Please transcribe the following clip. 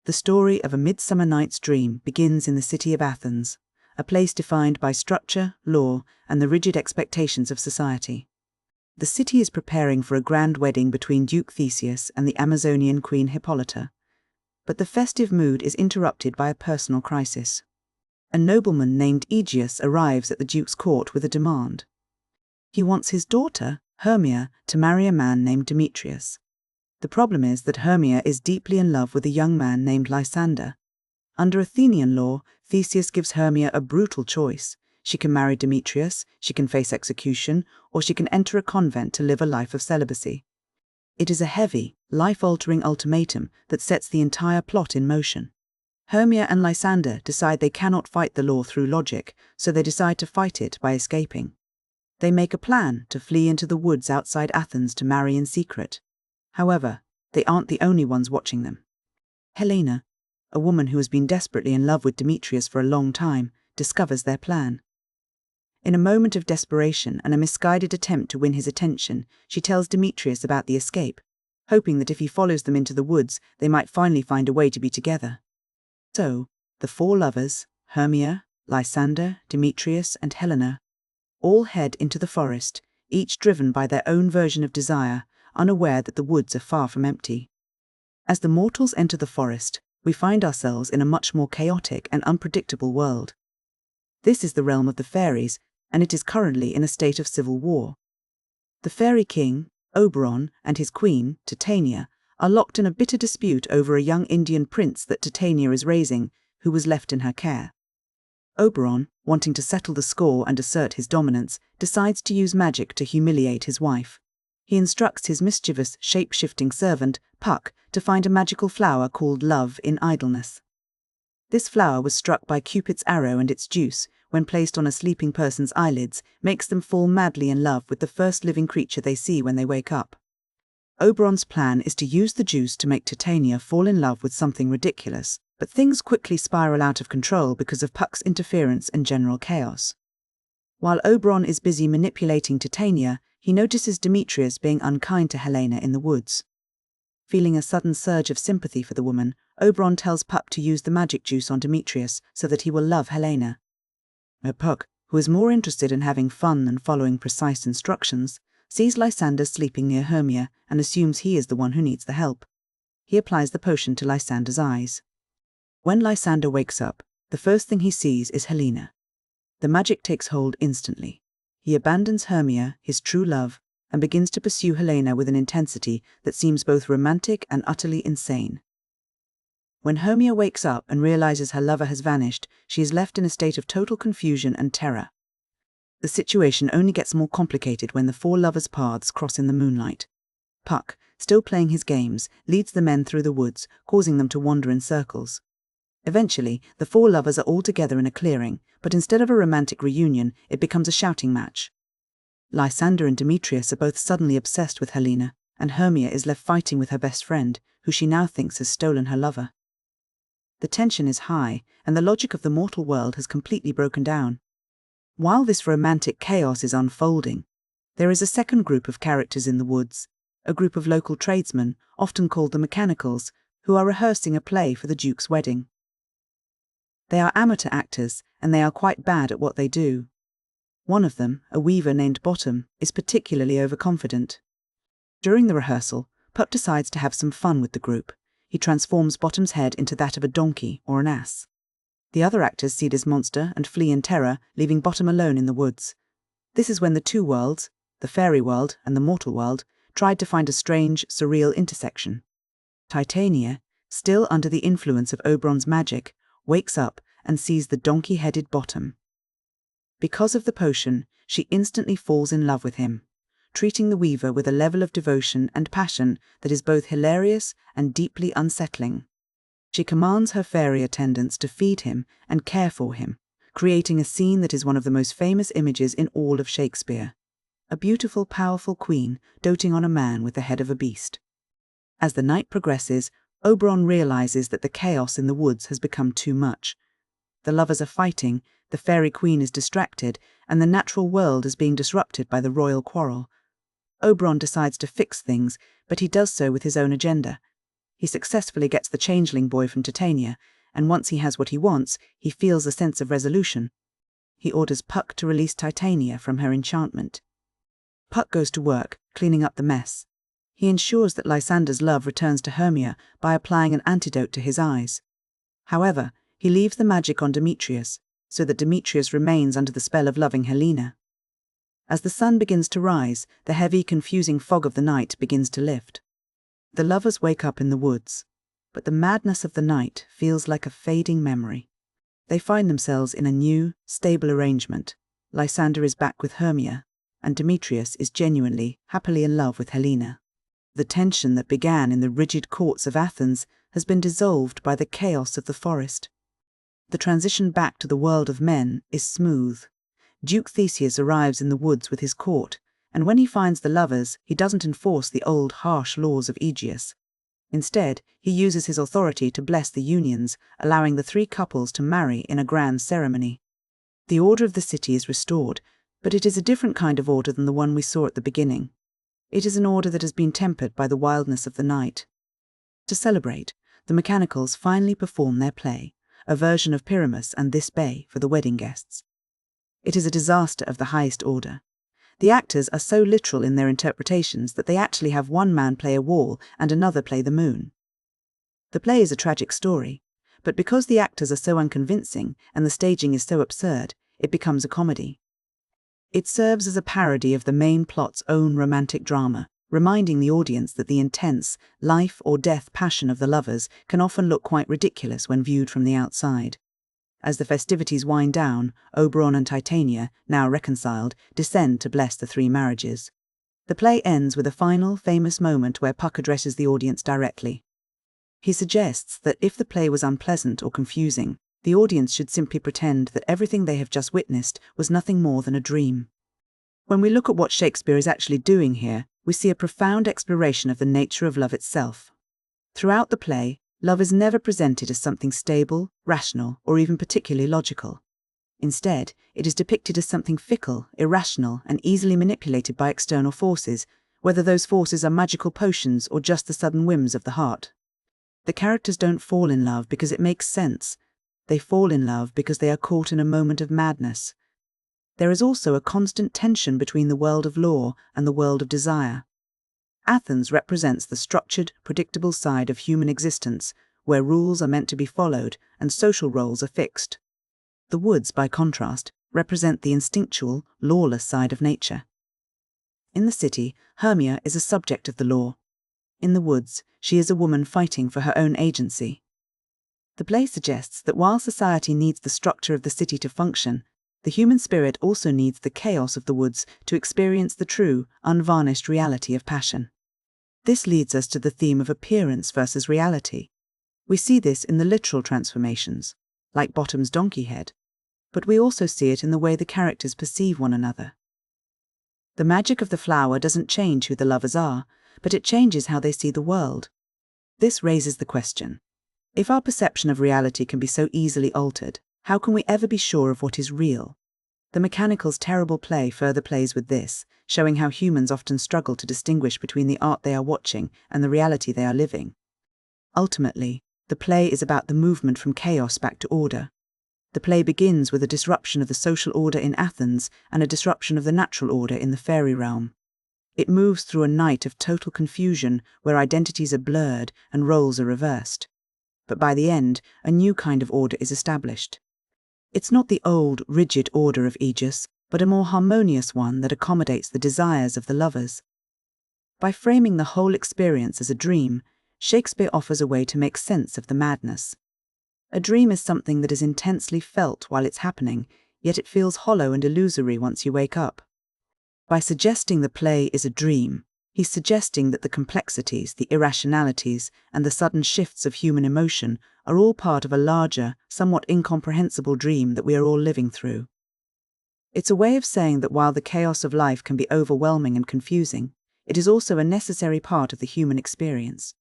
The story of A Midsummer Night's Dream begins in the city of Athens, a place defined by structure, law, and the rigid expectations of society. The city is preparing for a grand wedding between Duke Theseus and the Amazonian queen Hippolyta, but the festive mood is interrupted by a personal crisis. A nobleman named Aegeus arrives at the duke's court with a demand. He wants his daughter, Hermia, to marry a man named Demetrius. The problem is that Hermia is deeply in love with a young man named Lysander. Under Athenian law, Theseus gives Hermia a brutal choice. She can marry Demetrius, she can face execution, or she can enter a convent to live a life of celibacy. It is a heavy, life-altering ultimatum that sets the entire plot in motion. Hermia and Lysander decide they cannot fight the law through logic, so they decide to fight it by escaping. They make a plan to flee into the woods outside Athens to marry in secret. However, they aren't the only ones watching them. Helena, a woman who has been desperately in love with Demetrius for a long time, discovers their plan. In a moment of desperation and a misguided attempt to win his attention, she tells Demetrius about the escape, hoping that if he follows them into the woods, they might finally find a way to be together. So, the four lovers, Hermia, Lysander, Demetrius, and Helena, all head into the forest, each driven by their own version of desire, unaware that the woods are far from empty. As the mortals enter the forest, we find ourselves in a much more chaotic and unpredictable world. This is the realm of the fairies, and it is currently in a state of civil war. The fairy king, Oberon, and his queen, Titania, are locked in a bitter dispute over a young Indian prince that Titania is raising, who was left in her care. Oberon, wanting to settle the score and assert his dominance, decides to use magic to humiliate his wife. He instructs his mischievous, shape-shifting servant, Puck, to find a magical flower called love in idleness. This flower was struck by Cupid's arrow, and its juice, when placed on a sleeping person's eyelids, makes them fall madly in love with the first living creature they see when they wake up. Oberon's plan is to use the juice to make Titania fall in love with something ridiculous, but things quickly spiral out of control because of Puck's interference and general chaos. While Oberon is busy manipulating Titania, he notices Demetrius being unkind to Helena in the woods. Feeling a sudden surge of sympathy for the woman, Oberon tells Puck to use the magic juice on Demetrius so that he will love Helena. Puck, who is more interested in having fun than following precise instructions, sees Lysander sleeping near Hermia and assumes he is the one who needs the help. He applies the potion to Lysander's eyes. When Lysander wakes up, the first thing he sees is Helena. The magic takes hold instantly. He abandons Hermia, his true love, and begins to pursue Helena with an intensity that seems both romantic and utterly insane. When Hermia wakes up and realizes her lover has vanished, she is left in a state of total confusion and terror. The situation only gets more complicated when the four lovers' paths cross in the moonlight. Puck, still playing his games, leads the men through the woods, causing them to wander in circles. Eventually, the four lovers are all together in a clearing, but instead of a romantic reunion, it becomes a shouting match. Lysander and Demetrius are both suddenly obsessed with Helena, and Hermia is left fighting with her best friend, who she now thinks has stolen her lover. The tension is high, and the logic of the mortal world has completely broken down. While this romantic chaos is unfolding, there is a second group of characters in the woods, a group of local tradesmen, often called the Mechanicals, who are rehearsing a play for the Duke's wedding. They are amateur actors, and they are quite bad at what they do. One of them, a weaver named Bottom, is particularly overconfident. During the rehearsal, Puck decides to have some fun with the group. He transforms Bottom's head into that of a donkey or an ass. The other actors see this monster and flee in terror, leaving Bottom alone in the woods. This is when the two worlds, the fairy world and the mortal world, tried to find a strange, surreal intersection. Titania, still under the influence of Oberon's magic, wakes up and sees the donkey-headed Bottom. Because of the potion, she instantly falls in love with him, treating the weaver with a level of devotion and passion that is both hilarious and deeply unsettling. She commands her fairy attendants to feed him and care for him, creating a scene that is one of the most famous images in all of Shakespeare. A beautiful, powerful queen doting on a man with the head of a beast. As the night progresses, Oberon realizes that the chaos in the woods has become too much. The lovers are fighting, the fairy queen is distracted, and the natural world is being disrupted by the royal quarrel. Oberon decides to fix things, but he does so with his own agenda. He successfully gets the changeling boy from Titania, and once he has what he wants, he feels a sense of resolution. He orders Puck to release Titania from her enchantment. Puck goes to work, cleaning up the mess. He ensures that Lysander's love returns to Hermia by applying an antidote to his eyes. However, he leaves the magic on Demetrius, so that Demetrius remains under the spell of loving Helena. As the sun begins to rise, the heavy, confusing fog of the night begins to lift. The lovers wake up in the woods, but the madness of the night feels like a fading memory. They find themselves in a new, stable arrangement. Lysander is back with Hermia, and Demetrius is genuinely, happily in love with Helena. The tension that began in the rigid courts of Athens has been dissolved by the chaos of the forest. The transition back to the world of men is smooth. Duke Theseus arrives in the woods with his court, and when he finds the lovers, he doesn't enforce the old harsh laws of Aegeus. Instead, he uses his authority to bless the unions, allowing the three couples to marry in a grand ceremony. The order of the city is restored, but it is a different kind of order than the one we saw at the beginning. It is an order that has been tempered by the wildness of the night. To celebrate, the mechanicals finally perform their play, a version of Pyramus and This Bay for the wedding guests. It is a disaster of the highest order. The actors are so literal in their interpretations that they actually have one man play a wall and another play the moon. The play is a tragic story, but because the actors are so unconvincing and the staging is so absurd, it becomes a comedy. It serves as a parody of the main plot's own romantic drama, reminding the audience that the intense, life or death passion of the lovers can often look quite ridiculous when viewed from the outside. As the festivities wind down, Oberon and Titania, now reconciled, descend to bless the three marriages. The play ends with a final, famous moment where Puck addresses the audience directly. He suggests that if the play was unpleasant or confusing, the audience should simply pretend that everything they have just witnessed was nothing more than a dream. When we look at what Shakespeare is actually doing here, we see a profound exploration of the nature of love itself. Throughout the play, love is never presented as something stable, rational, or even particularly logical. Instead, it is depicted as something fickle, irrational, and easily manipulated by external forces, whether those forces are magical potions or just the sudden whims of the heart. The characters don't fall in love because it makes sense. They fall in love because they are caught in a moment of madness. There is also a constant tension between the world of law and the world of desire. Athens represents the structured, predictable side of human existence, where rules are meant to be followed and social roles are fixed. The woods, by contrast, represent the instinctual, lawless side of nature. In the city, Hermia is a subject of the law. In the woods, she is a woman fighting for her own agency. The play suggests that while society needs the structure of the city to function, the human spirit also needs the chaos of the woods to experience the true, unvarnished reality of passion. This leads us to the theme of appearance versus reality. We see this in the literal transformations, like Bottom's donkey head, but we also see it in the way the characters perceive one another. The magic of the flower doesn't change who the lovers are, but it changes how they see the world. This raises the question: if our perception of reality can be so easily altered, how can we ever be sure of what is real? The Mechanicals' terrible play further plays with this, showing how humans often struggle to distinguish between the art they are watching and the reality they are living. Ultimately, the play is about the movement from chaos back to order. The play begins with a disruption of the social order in Athens and a disruption of the natural order in the fairy realm. It moves through a night of total confusion where identities are blurred and roles are reversed. But by the end, a new kind of order is established. It's not the old, rigid order of Aegeus, but a more harmonious one that accommodates the desires of the lovers. By framing the whole experience as a dream, Shakespeare offers a way to make sense of the madness. A dream is something that is intensely felt while it's happening, yet it feels hollow and illusory once you wake up. By suggesting the play is a dream, he's suggesting that the complexities, the irrationalities, and the sudden shifts of human emotion are all part of a larger, somewhat incomprehensible dream that we are all living through. It's a way of saying that while the chaos of life can be overwhelming and confusing, it is also a necessary part of the human experience.